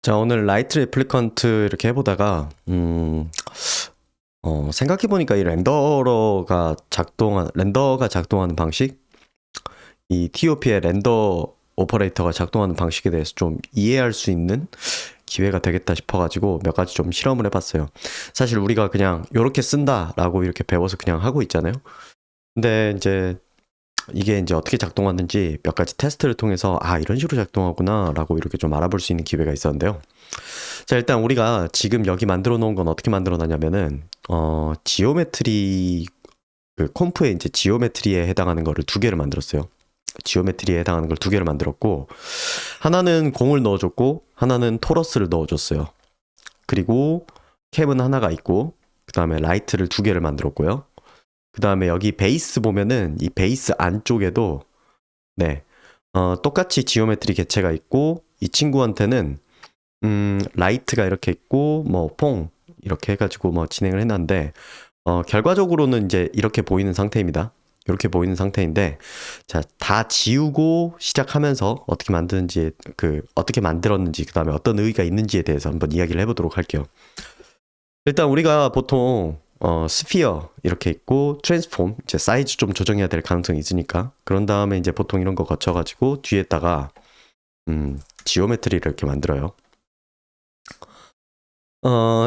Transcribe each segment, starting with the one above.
자, 오늘 라이트 레플리컨트 이렇게 해보다가, 생각해보니까 이 렌더가 작동하는 방식, 이 TOP의 렌더 오퍼레이터가 작동하는 방식에 대해서 좀 이해할 수 있는 기회가 되겠다 싶어가지고 몇 가지 좀 실험을 해봤어요. 사실 우리가 그냥 이렇게 쓴다라고 이렇게 배워서 그냥 하고 있잖아요. 근데 이제 이게 이제 어떻게 작동하는지 몇 가지 테스트를 통해서 이런 식으로 작동하구나 라고 이렇게 좀 알아볼 수 있는 기회가 있었는데요. 자, 일단 우리가 지금 여기 만들어 놓은 건 어떻게 만들어 놨냐면은 지오메트리 그 컴프에 이제 지오메트리에 해당하는 거를 두 개를 만들었어요. 지오메트리에 해당하는 걸 두 개를 만들었고, 하나는 공을 넣어줬고 하나는 토러스를 넣어줬어요. 그리고 캠은 하나가 있고, 그 다음에 라이트를 두 개를 만들었고요. 그 다음에 여기 베이스 보면은 이 베이스 안쪽에도 똑같이 지오메트리 개체가 있고, 이 친구한테는 라이트가 이렇게 있고 뭐 퐁 이렇게 해가지고 뭐 진행을 해놨는데, 결과적으로는 이제 이렇게 보이는 상태입니다. 이렇게 보이는 상태인데, 자, 다 지우고 시작하면서 어떻게 만드는지, 어떻게 만들었는지, 그 다음에 어떤 의의가 있는지에 대해서 한번 이야기를 해보도록 할게요. 일단 우리가 보통 스피어 이렇게 있고, 트랜스폼 이제 사이즈 좀 조정해야 될 가능성이 있으니까, 그런 다음에 이제 보통 이런 거 거쳐가지고 뒤에다가 지오메트리를 이렇게 만들어요.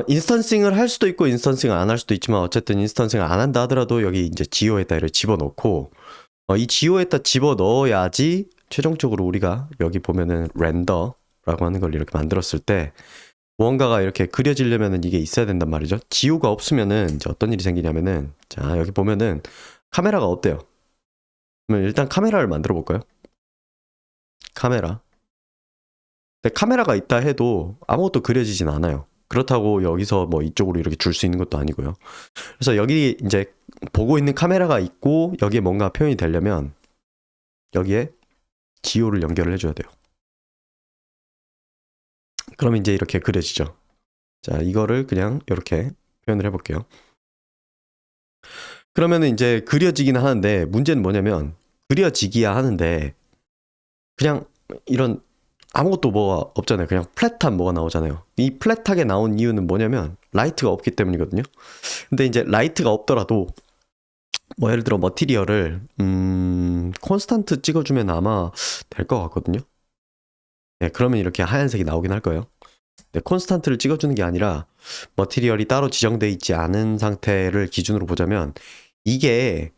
인스턴싱을 할 수도 있고 인스턴싱을 안 할 수도 있지만, 어쨌든 인스턴싱을 안 한다 하더라도 여기 이제 지오에다 이렇게 집어넣고, 이 지오에다 집어넣어야지 최종적으로 우리가 여기 보면은 렌더라고 하는 걸 이렇게 만들었을 때 무언가가 이렇게 그려지려면은 이게 있어야 된단 말이죠. 지오가 없으면은 이제 어떤 일이 생기냐면은, 자, 여기 보면은 카메라가 없대요. 그러면 일단 카메라를 만들어 볼까요? 카메라. 근데 카메라가 있다 해도 아무것도 그려지진 않아요. 그렇다고 여기서 뭐 이쪽으로 이렇게 줄 수 있는 것도 아니고요. 그래서 여기 이제 보고 있는 카메라가 있고 여기에 뭔가 표현이 되려면 여기에 지오를 연결을 해줘야 돼요. 그러면 이제 이렇게 그려지죠. 자, 이거를 그냥 이렇게 표현을 해볼게요. 그러면은 이제 그려지긴 하는데, 문제는 뭐냐면 그려지기야 하는데 그냥 이런 아무것도 뭐가 없잖아요. 그냥 플랫한 뭐가 나오잖아요. 이 플랫하게 나온 이유는 뭐냐면 라이트가 없기 때문이거든요. 근데 이제 라이트가 없더라도 뭐 예를 들어 머티리얼을 콘스탄트 찍어주면 아마 될 것 같거든요. 네, 그러면 이렇게 하얀색이 나오긴 할 거예요. 네, 콘스탄트를 찍어주는 게 아니라 머티리얼이 따로 지정되어 있지 않은 상태를 기준으로 보자면, 이게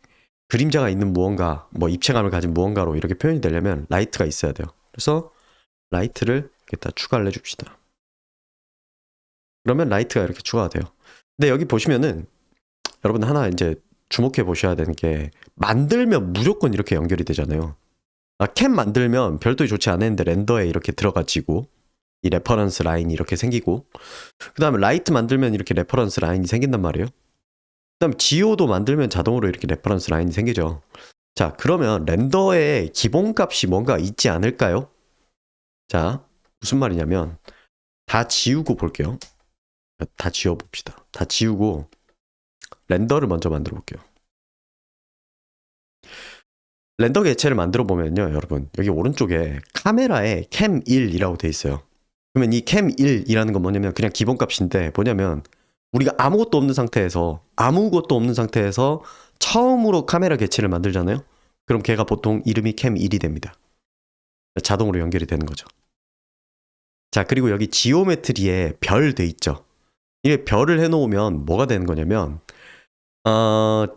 그림자가 있는 무언가, 뭐 입체감을 가진 무언가로 이렇게 표현이 되려면 라이트가 있어야 돼요. 그래서 라이트를 여기다 추가를 해줍시다. 그러면 라이트가 이렇게 추가가 돼요. 근데 여기 보시면은 여러분 하나 이제 주목해 보셔야 되는 게, 만들면 무조건 이렇게 연결이 되잖아요. 캠 만들면 별도의 조치 안 했는데 렌더에 이렇게 들어가지고 이 레퍼런스 라인이 이렇게 생기고, 그 다음에 라이트 만들면 이렇게 레퍼런스 라인이 생긴단 말이에요. 그 다음에 지오도 만들면 자동으로 이렇게 레퍼런스 라인이 생기죠. 자, 그러면 렌더에 기본값이 뭔가 있지 않을까요? 자, 무슨 말이냐면 다 지우고 볼게요. 다 지워봅시다. 다 지우고 렌더를 먼저 만들어 볼게요. 렌더 개체를 만들어 보면요, 여러분, 여기 오른쪽에 카메라에 캠1이라고 돼 있어요. 그러면 이 캠1이라는 건 뭐냐면 그냥 기본값인데, 뭐냐면 우리가 아무것도 없는 상태에서 처음으로 카메라 개체를 만들잖아요. 그럼 걔가 보통 이름이 캠1이 됩니다. 자동으로 연결이 되는 거죠. 자, 그리고 여기 지오메트리에 별 돼 있죠. 이게 별을 해놓으면 뭐가 되는 거냐면,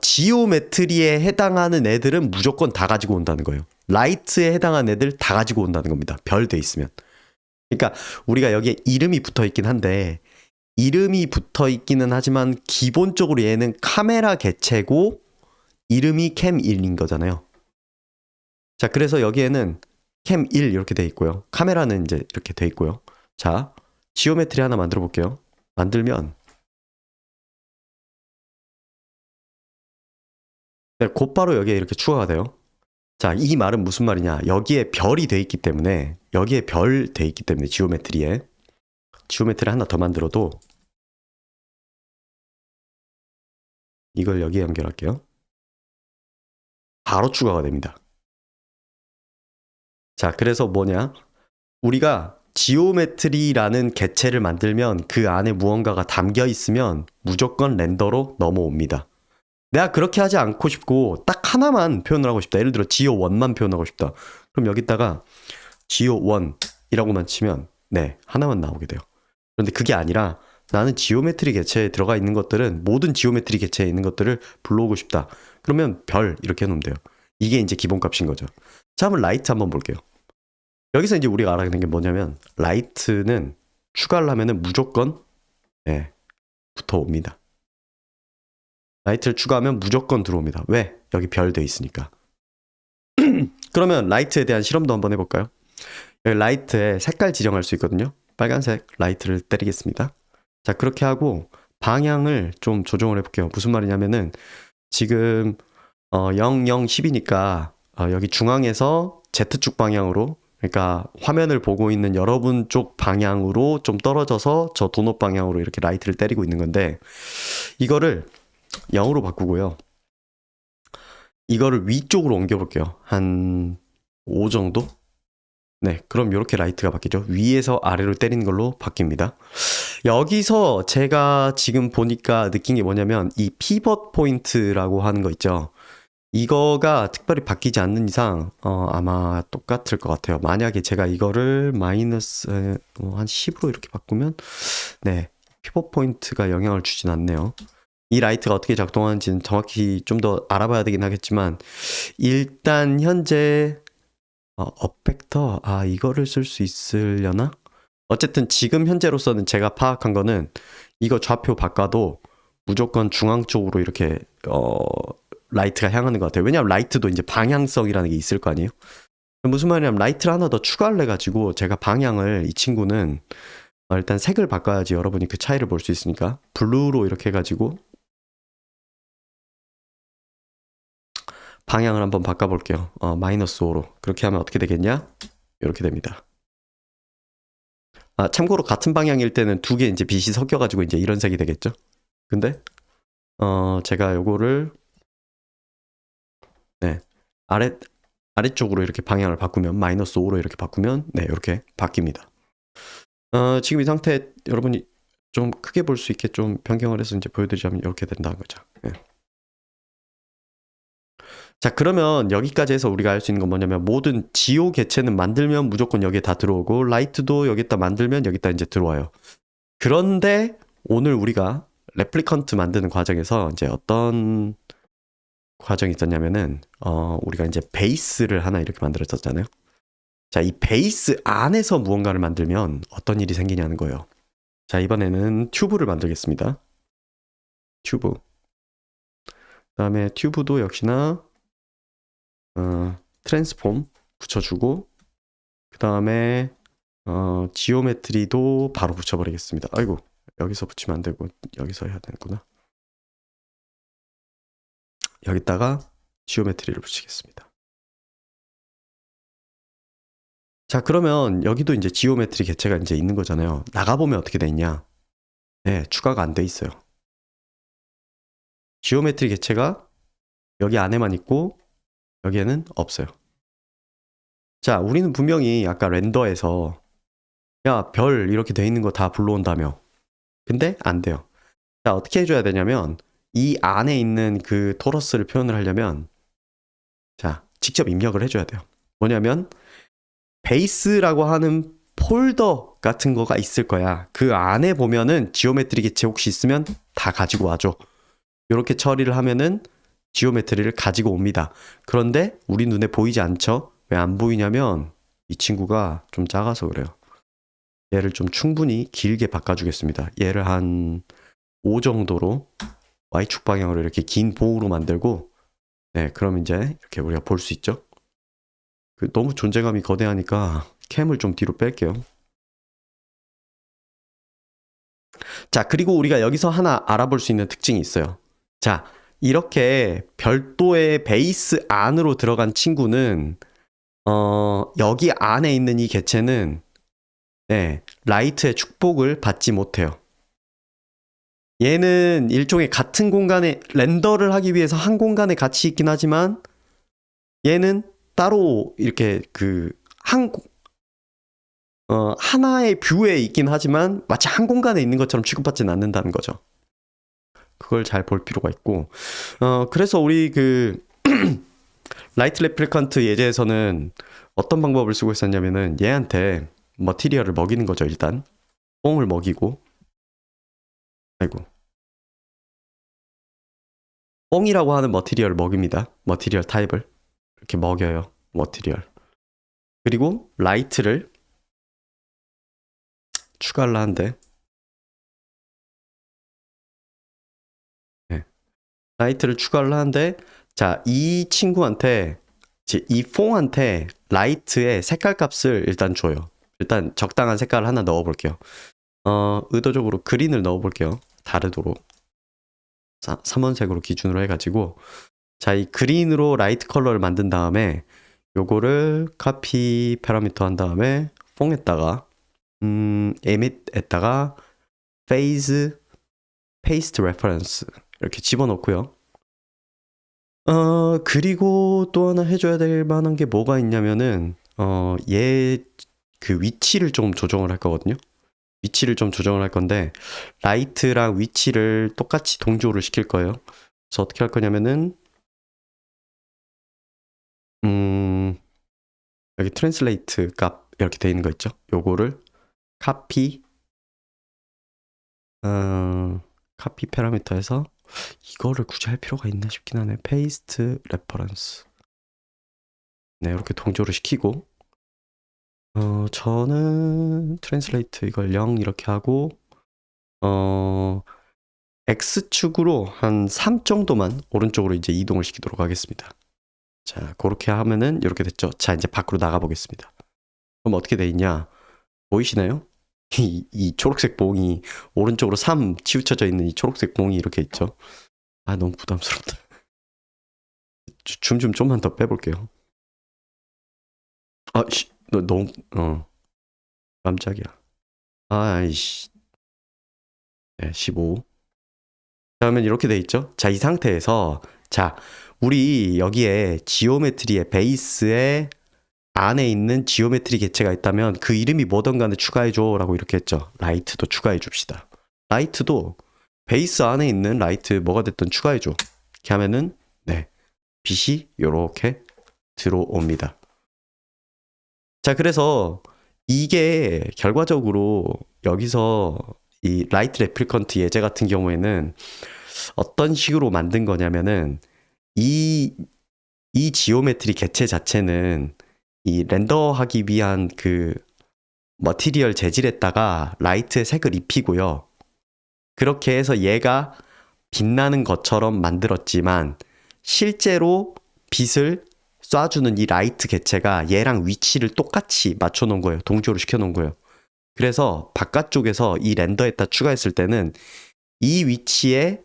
지오메트리에 해당하는 애들은 무조건 다 가지고 온다는 거예요. 라이트에 해당하는 애들 다 가지고 온다는 겁니다. 별 돼 있으면. 그러니까 우리가 여기에 이름이 붙어 있긴 한데, 이름이 붙어 있기는 하지만 기본적으로 얘는 카메라 개체고 이름이 캠1인 거잖아요. 자, 그래서 여기에는 캠1 이렇게 돼 있고요. 카메라는 이제 이렇게 돼 있고요. 자, 지오메트리 하나 만들어 볼게요. 만들면 곧바로 여기에 이렇게 추가가 돼요. 자, 이 말은 무슨 말이냐? 여기에 별이 돼 있기 때문에, 지오메트리 하나 더 만들어도 이걸 여기에 연결할게요. 바로 추가가 됩니다. 자, 그래서 뭐냐? 우리가 지오메트리라는 개체를 만들면 그 안에 무언가가 담겨 있으면 무조건 렌더로 넘어옵니다. 내가 그렇게 하지 않고 싶고 딱 하나만 표현을 하고 싶다. 예를 들어 지오1만 표현하고 싶다. 그럼 여기다가 지오1이라고만 치면 네, 하나만 나오게 돼요. 그런데 그게 아니라 나는 지오메트리 개체에 들어가 있는 것들은 모든 지오메트리 개체에 있는 것들을 불러오고 싶다. 그러면 별 이렇게 해놓으면 돼요. 이게 이제 기본값인 거죠. 자, 한번 라이트 한번 볼게요. 여기서 이제 우리가 알아야 되는 게 뭐냐면 라이트는 추가를 하면은 무조건 네, 붙어옵니다. 라이트를 추가하면 무조건 들어옵니다. 왜? 여기 별 돼 있으니까. 그러면 라이트에 대한 실험도 한번 해볼까요? 여기 라이트에 색깔 지정할 수 있거든요. 빨간색 라이트를 때리겠습니다. 자, 그렇게 하고 방향을 좀 조정을 해볼게요. 무슨 말이냐면은 지금 0, 0, 10이니까 여기 중앙에서 Z축 방향으로, 그러니까 화면을 보고 있는 여러분 쪽 방향으로 좀 떨어져서 저 도넛 방향으로 이렇게 라이트를 때리고 있는 건데, 이거를 0으로 바꾸고요. 이거를 위쪽으로 옮겨볼게요. 한 5 정도? 네, 그럼 이렇게 라이트가 바뀌죠. 위에서 아래로 때리는 걸로 바뀝니다. 여기서 제가 지금 보니까 느낀 게 뭐냐면 이 피벗 포인트라고 하는 거 있죠. 이거가 특별히 바뀌지 않는 이상 아마 똑같을 것 같아요. 만약에 제가 이거를 마이너스 한 10으로 이렇게 바꾸면 네, 피벗 포인트가 영향을 주진 않네요. 이 라이트가 어떻게 작동하는지는 정확히 좀 더 알아봐야 되긴 하겠지만 일단 현재 업벡터 이거를 쓸 수 있으려나? 어쨌든 지금 현재로서는 제가 파악한 거는 이거 좌표 바꿔도 무조건 중앙 쪽으로 이렇게 라이트가 향하는 것 같아요. 왜냐하면 라이트도 이제 방향성이라는 게 있을 거 아니에요? 무슨 말이냐면 라이트를 하나 더 추가를 해가지고 제가 방향을, 이 친구는 일단 색을 바꿔야지 여러분이 그 차이를 볼 수 있으니까 블루로 이렇게 해가지고 방향을 한번 바꿔볼게요. 마이너스 5로. 그렇게 하면 어떻게 되겠냐? 이렇게 됩니다. 참고로 같은 방향일 때는 두 개 이제 빛이 섞여가지고 이제 이런 색이 되겠죠? 근데 제가 요거를 네, 아래쪽으로 이렇게 방향을 바꾸면 마이너스 5로 이렇게 바꾸면 네, 이렇게 바뀝니다. 지금 이 상태 여러분이 좀 크게 볼 수 있게 좀 변경을 해서 이제 보여드리자면 이렇게 된다는 거죠. 네. 자, 그러면 여기까지 해서 우리가 알 수 있는 건 뭐냐면 모든 지오 개체는 만들면 무조건 여기에 다 들어오고 라이트도 여기다 만들면 여기다 이제 들어와요. 그런데 오늘 우리가 레플리컨트 만드는 과정에서 이제 어떤 과정이 있었냐면은 우리가 이제 베이스를 하나 이렇게 만들었었잖아요. 자, 이 베이스 안에서 무언가를 만들면 어떤 일이 생기냐는 거예요. 자, 이번에는 튜브를 만들겠습니다. 튜브. 그다음에 튜브도 역시나 트랜스폼 붙여주고, 그 다음에 지오메트리도 바로 붙여버리겠습니다. 아이고, 여기서 붙이면 안 되고 여기서 해야 되는구나. 여기다가 지오메트리를 붙이겠습니다. 자, 그러면 여기도 이제 지오메트리 개체가 이제 있는 거잖아요. 나가보면 어떻게 돼 있냐? 네, 추가가 안 돼 있어요. 지오메트리 개체가 여기 안에만 있고 여기에는 없어요. 자, 우리는 분명히 아까 렌더에서 야, 별 이렇게 돼 있는 거 다 불러온다며. 근데 안 돼요. 자, 어떻게 해줘야 되냐면 이 안에 있는 그 토러스를 표현을 하려면 자, 직접 입력을 해줘야 돼요. 뭐냐면 베이스라고 하는 폴더 같은 거가 있을 거야. 그 안에 보면은 지오메트리 개체 혹시 있으면 다 가지고 와줘. 이렇게 처리를 하면은 지오메트리를 가지고 옵니다. 그런데 우리 눈에 보이지 않죠? 왜 안 보이냐면 이 친구가 좀 작아서 그래요. 얘를 좀 충분히 길게 바꿔주겠습니다. 얘를 한 5 정도로 Y축 방향으로 이렇게 긴 봉으로 만들고, 네, 그럼 이제 이렇게 우리가 볼 수 있죠? 너무 존재감이 거대하니까 캠을 좀 뒤로 뺄게요. 자, 그리고 우리가 여기서 하나 알아볼 수 있는 특징이 있어요. 자, 이렇게 별도의 베이스 안으로 들어간 친구는 여기 안에 있는 이 개체는 네, 라이트의 축복을 받지 못해요. 얘는 일종의 같은 공간에 렌더를 하기 위해서 한 공간에 같이 있긴 하지만 얘는 따로 이렇게 하나의 뷰에 있긴 하지만 마치 한 공간에 있는 것처럼 취급받지는 않는다는 거죠. 그걸 잘 볼 필요가 있고, 그래서 우리 그 라이트 레플리칸트 예제에서는 어떤 방법을 쓰고 있었냐면은 얘한테 머티리얼을 먹이는 거죠. 일단 뽕을 먹이고, 아이고, 뽕이라고 하는 머티리얼을 먹입니다. 머티리얼 타입을 이렇게 먹여요. 머티리얼. 그리고 라이트를 추가를 하는데, 네. 라이트를 추가를 하는데, 자, 이 친구한테, 이 퐁한테 라이트의 색깔 값을 일단 줘요. 일단 적당한 색깔을 하나 넣어볼게요. 의도적으로 그린을 넣어볼게요. 다르도록. 3원색으로 기준으로 해가지고, 자, 이 그린으로 라이트 컬러를 만든 다음에, 요거를 카피 파라미터 한 다음에, 퐁에다가, emit에다가, phase, paste reference 이렇게 집어넣고요. 그리고 또 하나 해줘야 될 만한 게 뭐가 있냐면은, 얘 그 위치를 좀 조정을 할 거거든요. 위치를 좀 조정을 할 건데, 라이트랑 위치를 똑같이 동조를 시킬 거예요. 그래서 어떻게 할 거냐면은, 여기 트랜슬레이트 값 이렇게 돼 있는 거 있죠? 요거를 카피, 카피 파라미터에서 이거를 굳이 할 필요가 있나 싶긴 하네. 페이스트 레퍼런스. 네, 이렇게 동조를 시키고, 저는 트랜슬레이트 이걸 0 이렇게 하고, X축으로 한 3 정도만 오른쪽으로 이제 이동을 시키도록 하겠습니다. 자, 그렇게 하면은 이렇게 됐죠. 자, 이제 밖으로 나가 보겠습니다. 그럼 어떻게 돼 있냐? 보이시나요? 이 초록색 봉이 오른쪽으로 3 치우쳐져 있는 이 초록색 봉이 이렇게 있죠. 아, 너무 부담스럽다. 줌 좀 좀만 더 빼볼게요. 아, 너 너무 깜짝이야. 아이씨. 네, 15. 그러면 이렇게 돼 있죠. 자, 이 상태에서 자, 우리 여기에 지오메트리의 베이스에 안에 있는 지오메트리 개체가 있다면 그 이름이 뭐든 간에 추가해줘 라고 이렇게 했죠. 라이트도 추가해 줍시다. 라이트도 베이스 안에 있는 라이트 뭐가 됐든 추가해줘. 이렇게 하면은 네, 빛이 이렇게 들어옵니다. 자, 그래서 이게 결과적으로 여기서 이 라이트 레플리컨트 예제 같은 경우에는 어떤 식으로 만든 거냐면은 이 지오메트리 개체 자체는 이 렌더하기 위한 그 머티리얼 재질에다가 라이트의 색을 입히고요. 그렇게 해서 얘가 빛나는 것처럼 만들었지만 실제로 빛을 쏴주는 이 라이트 개체가 얘랑 위치를 똑같이 맞춰놓은 거예요. 동조를 시켜놓은 거예요. 그래서 바깥쪽에서 이 렌더에다 추가했을 때는 이 위치에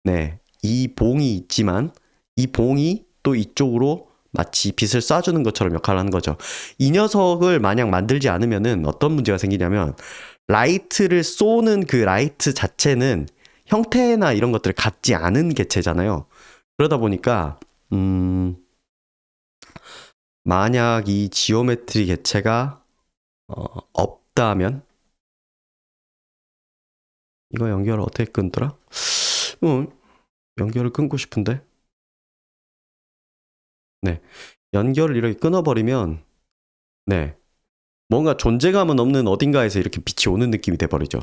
네, 이 봉이 있지만 이 봉이 또 이쪽으로 마치 빛을 쏴주는 것처럼 역할을 하는 거죠. 이 녀석을 만약 만들지 않으면은 어떤 문제가 생기냐면 라이트를 쏘는 그 라이트 자체는 형태나 이런 것들을 갖지 않은 개체잖아요. 그러다 보니까 만약 이 지오메트리 개체가 없다면 이거 연결을 어떻게 끊더라? 연결을 끊고 싶은데 네, 연결을 이렇게 끊어버리면 네, 뭔가 존재감은 없는 어딘가에서 이렇게 빛이 오는 느낌이 돼버리죠.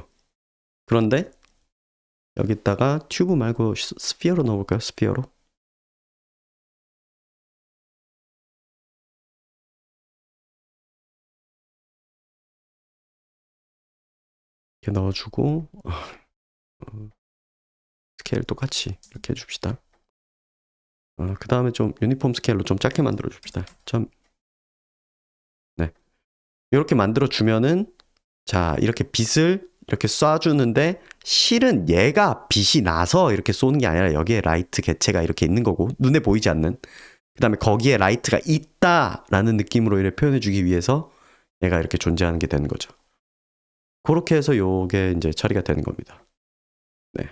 그런데 여기다가 튜브 말고 스피어로 넣어볼까요? 스피어로. 이렇게 넣어주고 스케일 똑같이 이렇게 해줍시다. 그 다음에 좀 유니폼 스케일로 좀 작게 만들어 줍시다. 네, 이렇게 만들어 주면은 자, 이렇게 빛을 이렇게 쏴주는데 실은 얘가 빛이 나서 이렇게 쏘는 게 아니라 여기에 라이트 개체가 이렇게 있는 거고 눈에 보이지 않는 그 다음에 거기에 라이트가 있다라는 느낌으로 이렇게 표현해주기 위해서 얘가 이렇게 존재하는 게 되는 거죠. 그렇게 해서 요게 이제 처리가 되는 겁니다. 네.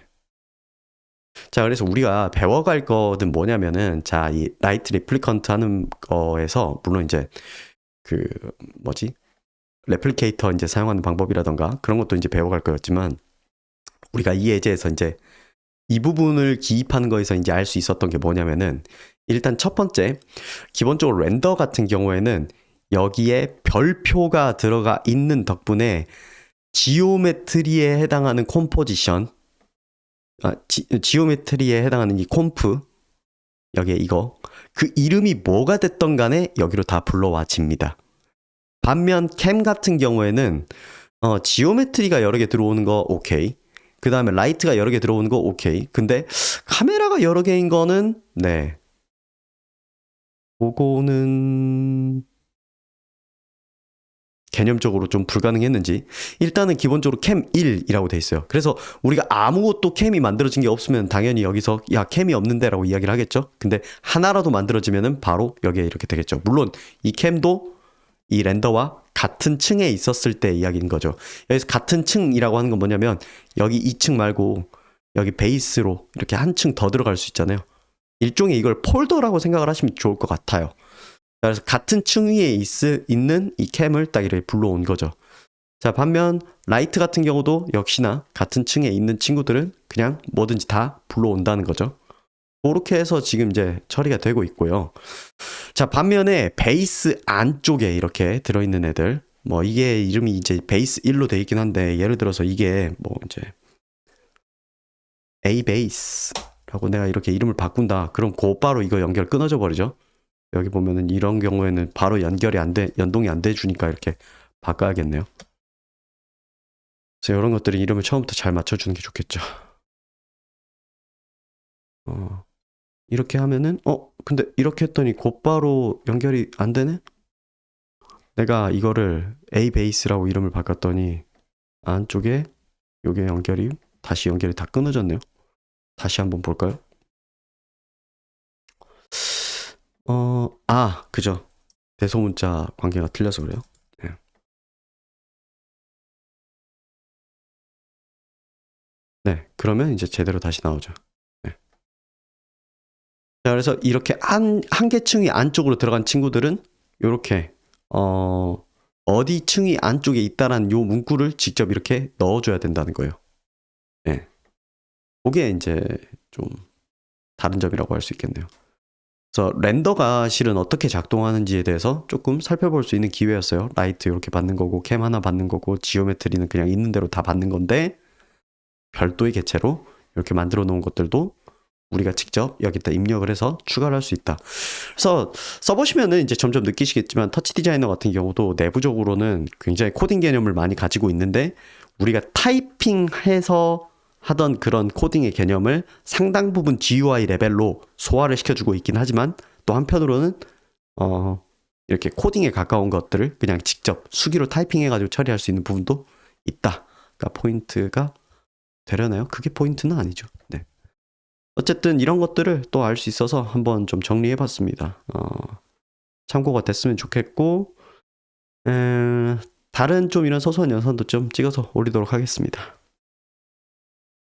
자, 그래서 우리가 배워갈 거는 뭐냐면은 자, 이 라이트 리플리컨트 하는 거에서 물론 이제 그 뭐지? 레플리케이터 이제 사용하는 방법이라던가 그런 것도 이제 배워갈 거였지만 우리가 이 예제에서 이제 이 부분을 기입하는 거에서 이제 알 수 있었던 게 뭐냐면은 일단 첫 번째 기본적으로 렌더 같은 경우에는 여기에 별표가 들어가 있는 덕분에 지오메트리에 해당하는 콤포지션 지오메트리에 해당하는 이 콤프 여기에 이거 그 이름이 뭐가 됐던 간에 여기로 다 불러와집니다. 반면 캠 같은 경우에는 지오메트리가 여러 개 들어오는 거 오케이. 그 다음에 라이트가 여러 개 들어오는 거 오케이. 근데 카메라가 여러 개인 거는 네. 그거는 개념적으로 좀 불가능했는지 일단은 기본적으로 캠 1이라고 돼 있어요. 그래서 우리가 아무것도 캠이 만들어진 게 없으면 당연히 여기서 야 캠이 없는데 라고 이야기를 하겠죠. 근데 하나라도 만들어지면은 바로 여기에 이렇게 되겠죠. 물론 이 캠도 이 렌더와 같은 층에 있었을 때 이야기인 거죠. 여기서 같은 층이라고 하는 건 뭐냐면 여기 2층 말고 여기 베이스로 이렇게 한 층 더 들어갈 수 있잖아요. 일종의 이걸 폴더라고 생각을 하시면 좋을 것 같아요. 그래서 같은 층 위에 있는 이 캠을 딱 이렇게 불러온 거죠. 자, 반면 라이트 같은 경우도 역시나 같은 층에 있는 친구들은 그냥 뭐든지 다 불러온다는 거죠. 그렇게 해서 지금 이제 처리가 되고 있고요. 자, 반면에 베이스 안쪽에 이렇게 들어있는 애들, 뭐 이게 이름이 이제 베이스 1로 돼 있긴 한데 예를 들어서 이게 뭐 이제 A 베이스라고 내가 이렇게 이름을 바꾼다. 그럼 곧바로 이거 연결 끊어져 버리죠. 여기 보면은 이런 경우에는 바로 연동이 안 돼 주니까 이렇게 바꿔야겠네요. 그래서 이런 것들이 이름을 처음부터 잘 맞춰주는 게 좋겠죠. 이렇게 하면은 근데 이렇게 했더니 곧바로 연결이 안 되네? 내가 이거를 A 베이스라고 이름을 바꿨더니 안쪽에 요게 다시 연결이 다 끊어졌네요. 다시 한번 볼까요? 그죠. 대소문자 관계가 틀려서 그래요. 네. 네, 그러면 이제 제대로 다시 나오죠. 네. 자, 그래서 이렇게 한 개 층이 안쪽으로 들어간 친구들은 이렇게 어디 층이 안쪽에 있다라는 요 문구를 직접 이렇게 넣어줘야 된다는 거예요. 네. 그게 이제 좀 다른 점이라고 할 수 있겠네요. 그래서 렌더가 실은 어떻게 작동하는지에 대해서 조금 살펴볼 수 있는 기회였어요. 라이트 이렇게 받는 거고 캠 하나 받는 거고 지오메트리는 그냥 있는 대로 다 받는 건데 별도의 개체로 이렇게 만들어 놓은 것들도 우리가 직접 여기다 입력을 해서 추가를 할 수 있다. 그래서 써보시면은 이제 점점 느끼시겠지만 터치 디자이너 같은 경우도 내부적으로는 굉장히 코딩 개념을 많이 가지고 있는데 우리가 타이핑해서 하던 그런 코딩의 개념을 상당 부분 GUI 레벨로 소화를 시켜주고 있긴 하지만 또 한편으로는 이렇게 코딩에 가까운 것들을 그냥 직접 수기로 타이핑해가지고 처리할 수 있는 부분도 있다. 그러니까 포인트가 되려나요? 그게 포인트는 아니죠. 네. 어쨌든 이런 것들을 또 알 수 있어서 한번 좀 정리해봤습니다. 참고가 됐으면 좋겠고 다른 좀 이런 소소한 영상도 좀 찍어서 올리도록 하겠습니다.